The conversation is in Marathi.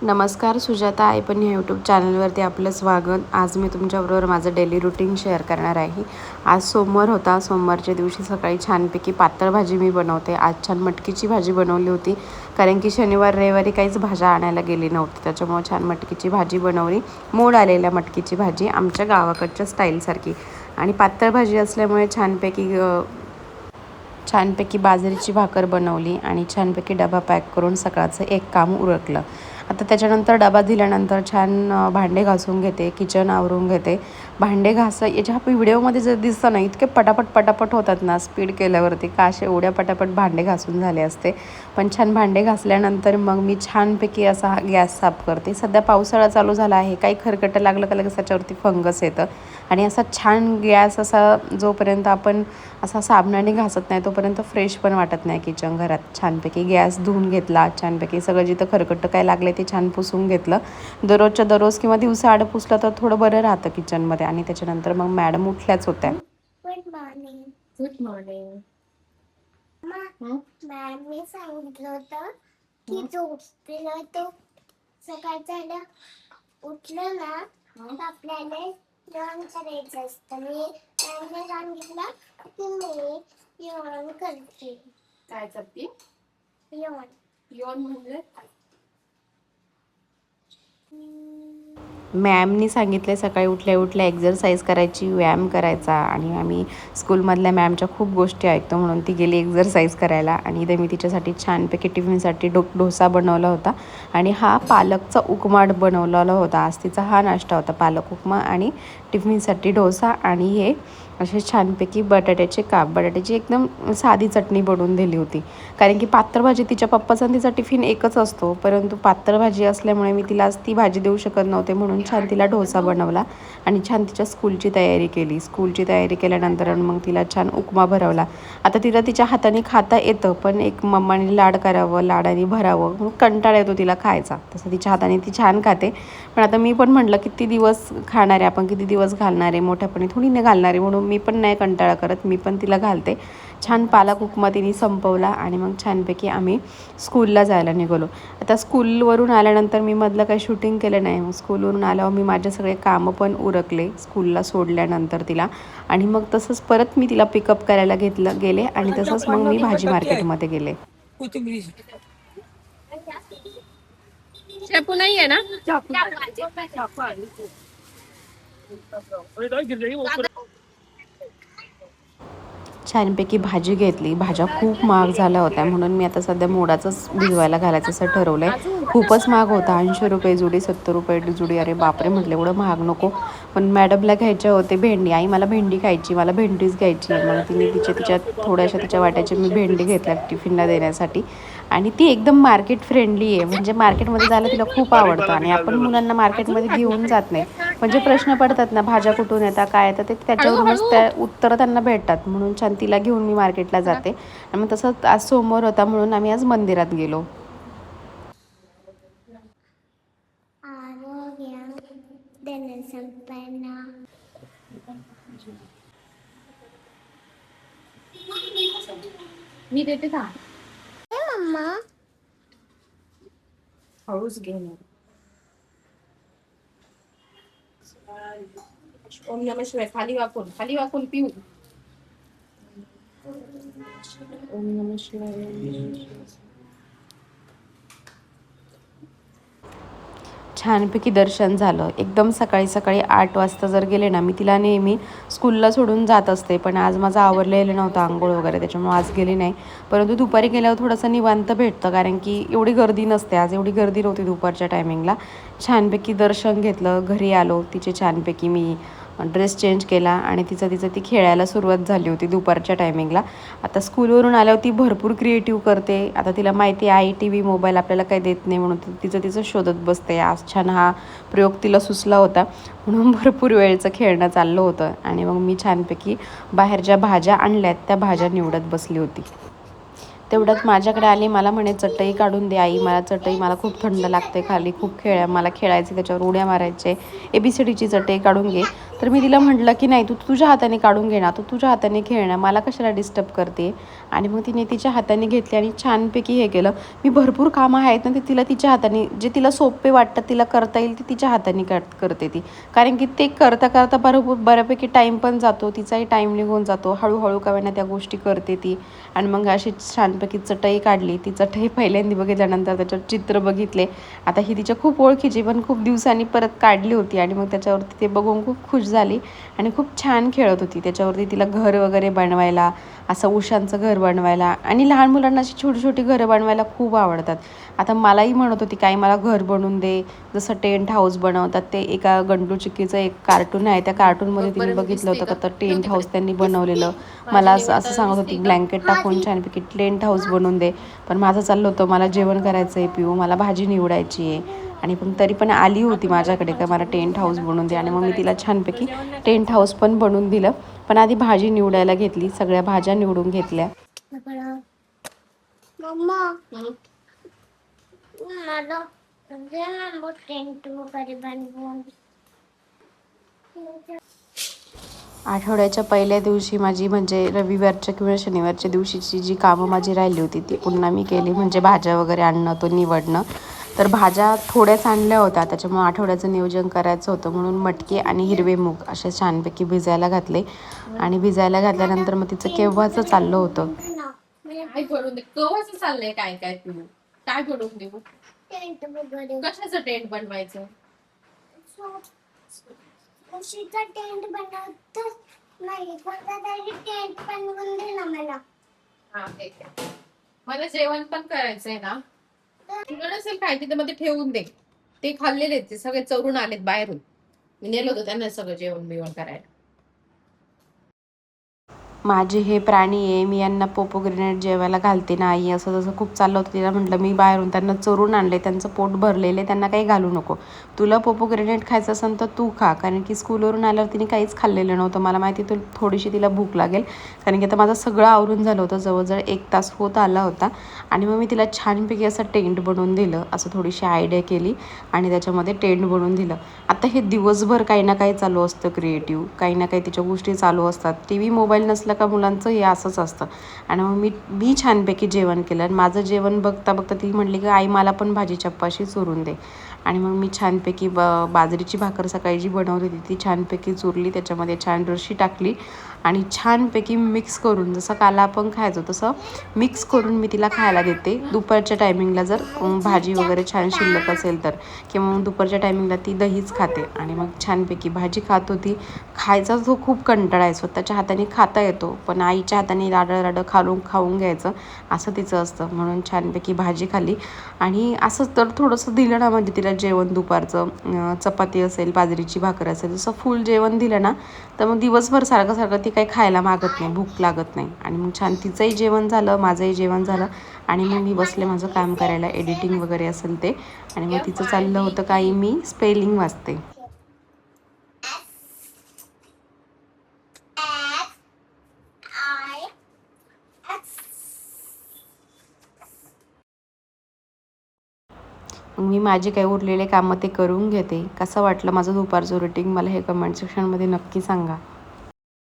नमस्कार, सुजाता आई पण ह्या यूट्यूब चॅनलवरती आपलं स्वागत. आज मी तुमच्याबरोबर माझं डेली रुटीन शेअर करणार आहे. आज सोमवार होता. सोमवारच्या दिवशी सकाळी छानपैकी पातळ भाजी मी बनवते. आज छान मटकीची भाजी बनवली होती, कारण की शनिवार रविवारी काहीच भाज्या आणायला गेली नव्हती. त्याच्यामुळे छान मटकीची भाजी बनवली. मोड आलेल्या मटकीची भाजी, आमच्या गावाकडच्या स्टाईलसारखी. आणि पातळ भाजी असल्यामुळे छानपैकी बाजरीची भाकर बनवली आणि छानपैकी डबा पॅक करून सकाळचं एक काम उरकलं. आता त्याच्यानंतर डबा दिल्यानंतर छान भांडे घासून घेते, किचन आवरून घेते. भांडे याच्या व्हिडिओमध्ये जर दिसतं ना, इतके पटापट होतात ना स्पीड केल्यावरती, का असे एवढ्या पटापट भांडे घासून झाले असते. पण छान भांडे घासल्यानंतर मग मी छानपैकी असा गॅस साफ करते. सध्या पावसाळा चालू झाला आहे, काही खरकटं लागलं का लगेच त्याच्यावरती फंगस येतं. आणि असा छान गॅस असा जोपर्यंत आपण असा साबणाने घासत नाही तोपर्यंत फ्रेश पण वाटत नाही किचन घरात. छानपैकी गॅस धुवून घेतला, छानपैकी सगळं जिथं खरकटं काय लागलं ते छान पुसून घेतलं. दररोजच्या दररोज किंवा दिवसाआड पुसलं तर थोडं बरं राहतं किचनमध्ये. आणि त्याच्यानंतर मग मॅडम उठल्याच होत्या. Good morning. Good morning. मॅमने सांगितलं होतं की झोपलेला तो सकाळच्या उठलं ना तर आपल्याला जेवण करायचं असतं. मॅमने सांगितलं की मी जेवण करते. काय करते? जेवण. जेवण म्हणजे मॅमनी सांगितले सकाळी उठल्या उठल्या एक्झरसाईज करायची, व्यायाम करायचा. आणि आम्ही स्कूलमधल्या मॅमच्या खूप गोष्टी ऐकतो, म्हणून ती गेली एक्झरसाईज करायला. आणि इथे मी तिच्यासाठी छानपैकी टिफिनसाठी डोसा बनवला होता. आणि हा पालकचा उपमा बनवलेला होता. आज तिचा हा नाश्ता होता, पालक उपमा आणि टिफिनसाठी डोसा. आणि हे असे छानपैकी बटाट्याची एकदम साधी चटणी बनवून दिली होती. कारण की पातळ भाजी तिच्या पप्पाचा आणि तिचा टिफिन एकच असतो, परंतु पातळ भाजी असल्यामुळे मी तिला आज ती भाजी देऊ शकत नव्हते, म्हणून छान तिला डोसा बनवला आणि छान तिच्या स्कूलची तयारी केली. स्कूलची तयारी केल्यानंतर मग तिला छान उपमा भरवला. आता तिला तिच्या हाताने खाता येतं, पण एक मम्माने लाड करावं, लाडाने भरावं, मग कंटाळा येतो तिला खायचा. तसं तिच्या हाताने ती छान खाते. पण आता मी पण म्हटलं किती दिवस खाणार आहे आपण, किती दिवस घालणार आहे, मोठ्यापणी थोडी नाही घालणार आहे, म्हणून मी पण नाही कंटाळा करत, मी पण तिला घालते. छान पालक उपमा तिने संपवला आणि मग छानपैकी आम्ही स्कूलला जायला निघालो. आता स्कूलवरून आल्यानंतर मी मधलं काही शूटिंग केलं नाही. मग स्कूलवरून आल्यावर मी माझे सगळे कामं पण उरकले स्कूलला सोडल्यानंतर तिला. आणि मग तसंच परत मी तिला पिकअप करायला गेले आणि तसंच मग मी भाजी मार्केटमध्ये गेले. शेपू नाही आहे ना? छानपैकी भाजी घेतली. भाज्या खूप महाग झाल्या होत्या, म्हणून मी आता सध्या मोडाचंच भिजवायला घालायचं असं ठरवलं आहे. खूपच महाग होता, 80 रुपये जुडी, 70 रुपये जुडी. अरे बापरे, म्हटलं एवढं महाग नको. पण मॅडमला घ्यायचे होते भेंडी. आई मला भेंडी खायची, मला भेंडीच घ्यायची. मग तिने तिच्या थोड्याशा तिच्या वाट्याच्या मी भेंडी घेतल्या टिफिनला देण्यासाठी. आणि ती एकदम मार्केट फ्रेंडली आहे, म्हणजे मार्केटमध्ये जायला तिला खूप आवडतं. आणि आपण मुलांना मार्केटमध्ये घेऊन जात नाही, म्हणजे प्रश्न पडतात ना, भाज्या कुठून येतात, काय येतं, ते त्याच्यावरूनच त्या उत्तरं त्यांना भेटतात. म्हणून छान तिला घेऊन मी मार्केटला जाते. आणि मग तसंच आज सोमवार होता, म्हणून आम्ही आज मंदिरात गेलो. मी देते का मम्मा? हळूच घे. ओम नमः शिवाय. खाली वाकून पिऊ. ओम नमः शिवाय. छानपैकी दर्शन झालं. एकदम सकाळी सकाळी 8 वाजता जर गेले ना, मी तिला नेहमी स्कूलला सोडून जात असते, पण आज माझं आवरलेलं नव्हतं आंघोळ वगैरे, त्याच्यामुळे आज गेली नाही. परंतु दुपारी गेल्यावर थोडंसं निवांत भेटतं, कारण की एवढी गर्दी नसते. आज एवढी गर्दी नव्हती दुपारच्या टायमिंगला. छानपैकी दर्शन घेतलं, घरी आलो. तिचे छानपैकी मी ड्रेस चेंज केला आणि तिचं ती खेळायला सुरुवात झाली होती दुपारच्या टायमिंगला. आता स्कूलवरून आल्यावर ती भरपूर क्रिएटिव्ह करते. आता तिला माहिती आहे आई TV मोबाईल आपल्याला काही देत नाही, म्हणून तिचं शोधत बसते. आज छान हा प्रयोग तिला सुचला होता, म्हणून भरपूर वेळचं खेळणं चाललं होतं. आणि मग मी छानपैकी बाहेर ज्या भाज्या आणल्यात त्या भाज्या निवडत बसली होती. तेवढ्यात माझ्याकडे आली, मला म्हणे चटई काढून दे आई, मला खूप थंड लागते, खाली खूप मला खेळायचं, त्याच्यावर उड्या मारायचे, ABCDची चटई काढून घे. तर मी तिला म्हटलं की नाही, तू तुझ्या हाताने काढून घे ना, तू तुझ्या हाताने खेळ ना, मला कशाला डिस्टर्ब करते. आणि मग तिने तिच्या हाताने घेतले आणि छानपैकी हे केलं. मी भरपूर कामं आहेत ना, ते तिला तिच्या हाताने जे तिला सोपे वाटतात, तिला करता येईल ते तिच्या हाताने करते ती. कारण की ते करता करता बऱ्यापैकी टाईम पण जातो, तिचाही टाईम निघून जातो. हळूहळू का होईना त्या गोष्टी करते ती. आणि मग अशी छानपैकी चटई काढली. ती चटई पहिल्यांदा बघितल्यानंतर त्याच्यावर चित्र बघितले. आता ही तिच्या खूप ओळखीची पण खूप दिवसांनी परत काढली होती आणि मग त्याच्यावरती ते बघून खूप खुश झाली आणि खूप छान खेळत होती. त्याच्यावरती तिला घर वगैरे बनवायला, असं उशांचं घर बनवायला आणि लहान मुलांना अशी छोटी छोटी घरं बनवायला खूप आवडतात. आता मलाही म्हणत होती, काही मला घर बनवून दे, जसं टेंट हाऊस बनवतात. ते एका गंटू चिक्कीचं एक कार्टून आहे, त्या कार्टूनमध्ये तिने बघितलं होतं का तर टेंट हाऊस त्यांनी बनवलेलं. मला असं असं सांगत होती, ब्लँकेट टाकून छानपैकी टेंट हाऊस बनवून दे. पण माझं चाललं होतं, मला जेवण करायचं आहे पिऊ, मला भाजी निवडायची आहे. आणि पण तरी पण आली होती माझ्याकडे का मला टेंट हाऊस बनवून दे. आणि मग मी तिला छानपैकी टेंट हाऊस पण बनवून दिलं. पण आधी भाजी निवडायला घेतली, सगळ्या भाज्या निवडून घेतल्या. मम्मा मला दे ना टेंट वगैरे बनवून. आठवड्याच्या पहिल्या दिवशी माझी म्हणजे रविवारच्या किंवा शनिवारच्या दिवशीची जी कामं माझी राहिली होती ती पुन्हा मी केली. म्हणजे भाज्या वगैरे आणणं, तो निवडणं. तर भाज्या थोड्याच आणल्या होत्या, त्याच्यामुळे आठवड्याचं नियोजन करायचं होतं म्हणून मटकी आणि हिरवे मूग असे छानपैकी भिजायला घातले. आणि भिजायला घातल्यानंतर मग तिचं केव्हाचं चाललं होतं. काय बनवून दे, कवाचं चाललंय काय काय पिऊ, काय बनवून देऊ? टेंट वगैरे. कशाचं टेंट बनवायचं? उशीचा टेंट बनवतात नाही, कोणता तरी टेंट बनवून दे ना मला. हा ठीक आहे. मला जेवण पण करायचंय ना, तुला नसेल काय तिथे मध्ये ठेवून दे. ते खाल्लेले ते सगळे चरून आलेत बाहेरून. मी नेलं होतं त्यांना सगळं जेवण बिवण करायला. माझे हे प्राणी आहे, मी यांना पोपोग्रेनेट जेवायला घालते ना आई, असं तसं खूप चाललं होतं. तिला म्हटलं मी बाहेरून त्यांना चोरून आणले, त्यांचं पोट भरलेलं आहे, त्यांना काही घालू नको. तुला पोपोग्रेनेट खायचं असेल तर तू खा. कारण की स्कूलवरून आल्यावर तिने काहीच खाल्लेलं नव्हतं. मला माहिती थोडीशी तिला भूक लागेल. कारण की आता माझं सगळं आवरून झालं होतं, जवळजवळ 1 तास होत आला होता. आणि मग मी तिला छानपैकी असं टेंट बनवून दिलं, असं थोडीशी आयडिया केली आणि त्याच्यामध्ये टेंट बनवून दिलं. आता हे दिवसभर काही ना काही चालू असतं क्रिएटिव्ह, काही ना काही तिच्या गोष्टी चालू असतात. टी व्ही मोबाईल नसला का मुलांचं हे असंच असतं. आणि मग मी छानपैकी जेवण केलं आणि माझं जेवण बघता बघता ती म्हटली की आई मला पण भाजी चप्पाशी चुरून दे. आणि मग मी छानपैकी बाजरीची भाकर सकाळी जी बनवली होती ती छानपैकी चुरली, त्याच्यामध्ये छान रशी टाकली आणि छानपैकी मिक्स करून, जसं काला आपण खायचो तसं मिक्स करून मी तिला खायला देते. दुपारच्या टायमिंगला जर भाजी वगैरे छान शिल्लक असेल तर, किंवा मग दुपारच्या टायमिंगला ती दहीच खाते. आणि मग छानपैकी भाजी खात होती. खायचा जो खूप कंटाळा आहे, स्वतःच्या हाताने खाता येतो पण आईच्या हाताने राडं खाऊन घ्यायचं असं तिचं असतं. म्हणून छानपैकी भाजी खाल्ली. आणि असंच तर थोडंसं दिलं ना म्हणजे तिला जेवण दुपारचं, चपाती असेल, बाजरीची भाकर असेल, जसं फुल जेवण दिलं ना तर मग दिवसभर सारखं सारखं ती काही खायला मागत नाही, भूक लागत नाही. आणि मग छान तिचंही जेवण झालं, माझंही जेवण झालं. आणि मग मी बसले माझं काम करायला, एडिटिंग वगैरे असेल ते. आणि मग तिचं चाललं होतं काही मी स्पेलिंग वाचते. मग मी माझे काही उरलेले कामं ते करून घेते. कसं वाटलं माझं दुपारचं रुटीन मला हे कमेंट सेक्शनमध्ये नक्की सांगा.